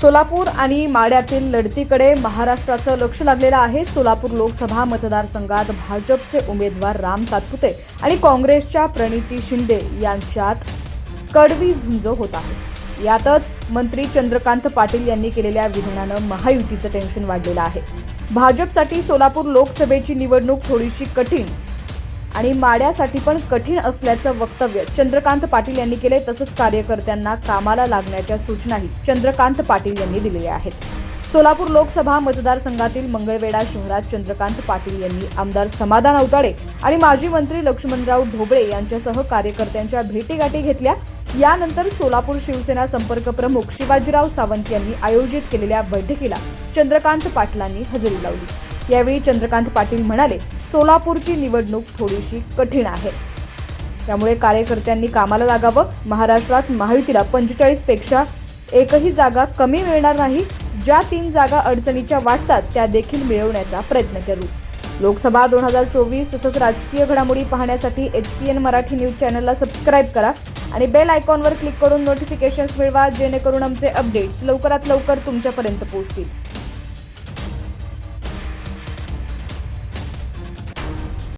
सोलापूर आणि माढ्यातील लढतीकडे महाराष्ट्राचं लक्ष लागलेलं आहे। सोलापूर लोकसभा मतदारसंघात भाजपचे उमेदवार राम सातपुते आणि काँग्रेसच्या प्रणिती शिंदे यांच्यात कडवी झुंज होत आहे। यातच मंत्री चंद्रकांत पाटील यांनी केलेल्या विधानानं महायुतीचं टेन्शन वाढलेलं आहे। भाजपसाठी सोलापूर लोकसभेची निवडणूक थोडीशी कठीण आणि माढ्यासाठी पण कठीण असल्याचं वक्तव्य चंद्रकांत पाटील यांनी केले। तसंच कार्यकर्त्यांना कामाला लागण्याच्या सूचनाही चंद्रकांत पाटील यांनी दिलेल्या आहेत। सोलापूर लोकसभा मतदारसंघातील मंगळवेढा शहरात चंद्रकांत पाटील यांनी आमदार समाधान अवताडे आणि माजी मंत्री लक्ष्मणराव ढोबळे यांच्यासह कार्यकर्त्यांच्या भेटीगाठी घेतल्या। यानंतर सोलापूर शिवसेना संपर्क प्रमुख शिवाजीराव सावंत यांनी आयोजित केलेल्या बैठकीला चंद्रकांत पाटलांनी हजेरी लावली। यावेळी चंद्रकांत पाटील म्हणाले, सोलापूरची निवडणूक थोडीशी कठीण आहे, त्यामुळे कार्यकर्त्यांनी कामाला लागावं। महाराष्ट्रात महायुतीला 45 पेक्षा एकही जागा कमी मिळणार नाही। ज्या 3 जागा अडचणीच्या वाटतात त्या देखील मिळवण्याचा प्रयत्न करू। लोकसभा 2024 तसंच राजकीय घडामोडी पाहण्यासाठी HPN मराठी न्यूज चॅनलला सबस्क्राईब करा आणि बेल आयकॉनवर क्लिक करून नोटिफिकेशन्स मिळवा, जेणेकरून आमचे अपडेट्स लवकरात लवकर तुमच्यापर्यंत पोहोचतील।